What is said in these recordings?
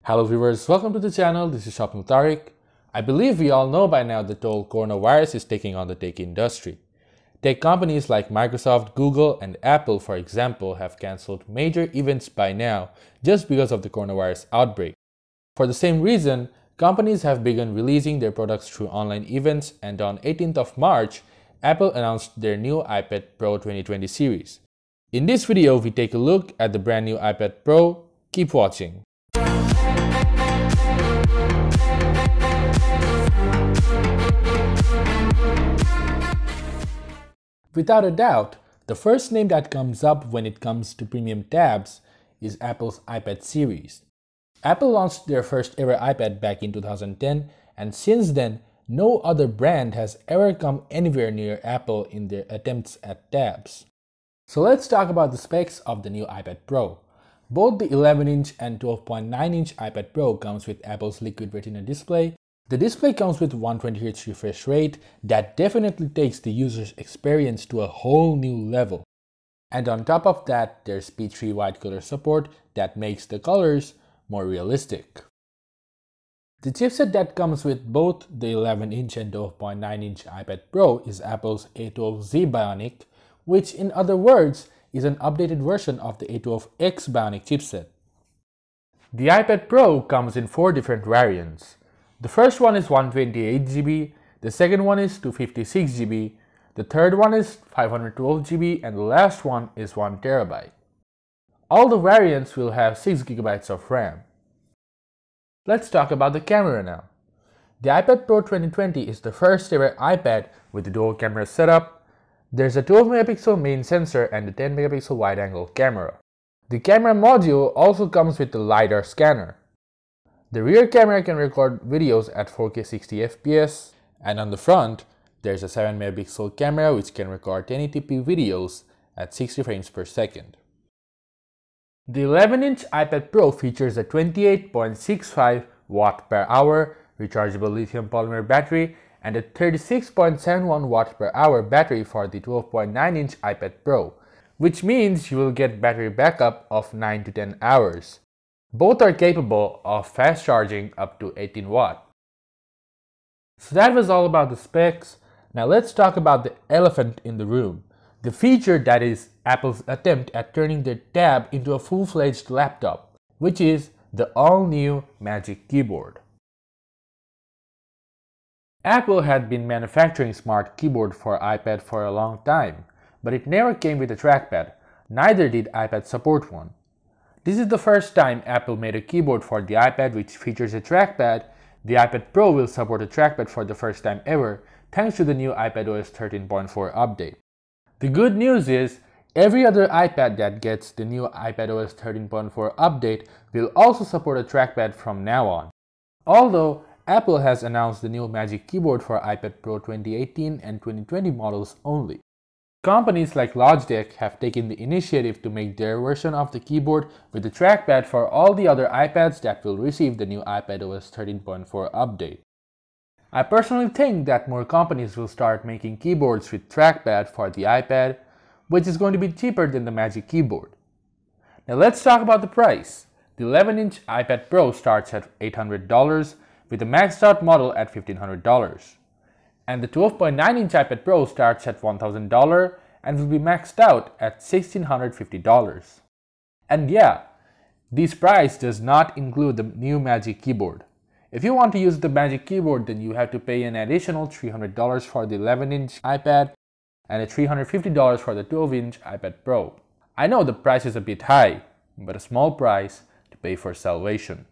Hello viewers, welcome to the channel. This is Shopping with Tariq. I believe we all know by now that the whole coronavirus is taking on the tech industry. Tech companies like Microsoft, Google, and Apple, for example, have cancelled major events by now just because of the coronavirus outbreak. For the same reason, companies have begun releasing their products through online events, and on 18th of March, Apple announced their new iPad Pro 2020 series. In this video, we take a look at the brand new iPad Pro. Keep watching. Without a doubt, the first name that comes up when it comes to premium tabs is Apple's iPad series. Apple launched their first ever iPad back in 2010, and since then, no other brand has ever come anywhere near Apple in their attempts at tabs. So let's talk about the specs of the new iPad Pro. Both the 11-inch and 12.9-inch iPad Pro comes with Apple's Liquid Retina display. The display comes with 120Hz refresh rate that definitely takes the user's experience to a whole new level. And on top of that, there's P3 wide color support that makes the colors more realistic. The chipset that comes with both the 11-inch and 12.9-inch iPad Pro is Apple's A12Z Bionic, which in other words is an updated version of the A12X Bionic chipset. The iPad Pro comes in 4 different variants. The first one is 128GB, the second one is 256GB, the third one is 512GB, and the last one is 1TB. All the variants will have 6GB of RAM. Let's talk about the camera now. The iPad Pro 2020 is the first ever iPad with a dual camera setup. There's a 12MP main sensor and a 10MP wide-angle camera. The camera module also comes with the LiDAR Scanner. The rear camera can record videos at 4K 60fps, and on the front, there's a 7MP camera which can record 1080p videos at 60 frames per second. The 11-inch iPad Pro features a 28.65 Wh/hour rechargeable lithium polymer battery and a 36.71 Wh/hour battery for the 12.9-inch iPad Pro, which means you will get battery backup of 9 to 10 hours. Both are capable of fast charging up to 18 watts. So that was all about the specs. Now let's talk about the elephant in the room. The feature that is Apple's attempt at turning their tab into a full-fledged laptop, which is the all-new Magic Keyboard. Apple had been manufacturing smart keyboard for iPad for a long time, but it never came with a trackpad. Neither did iPad support one. This is the first time Apple made a keyboard for the iPad which features a trackpad. The iPad Pro will support a trackpad for the first time ever, thanks to the new iPadOS 13.4 update. The good news is, every other iPad that gets the new iPadOS 13.4 update will also support a trackpad from now on. Although, Apple has announced the new Magic Keyboard for iPad Pro 2018 and 2020 models only. Companies like Logitech have taken the initiative to make their version of the keyboard with the trackpad for all the other iPads that will receive the new iPadOS 13.4 update. I personally think that more companies will start making keyboards with trackpad for the iPad, which is going to be cheaper than the Magic Keyboard. Now let's talk about the price. The 11-inch iPad Pro starts at $800 with a maxed out model at $1,500. And the 12.9-inch iPad Pro starts at $1,000 and will be maxed out at $1,650. And yeah, this price does not include the new Magic Keyboard. If you want to use the Magic Keyboard, then you have to pay an additional $300 for the 11-inch iPad and a $350 for the 12-inch iPad Pro. I know the price is a bit high, but a small price to pay for salvation.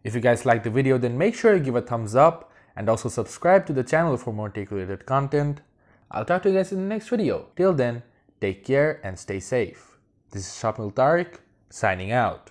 If you guys liked the video, then make sure you give a thumbs up and also subscribe to the channel for more tech-related content. I'll talk to you guys in the next video. Till then, take care and stay safe. This is Shopping with Tariq, signing out.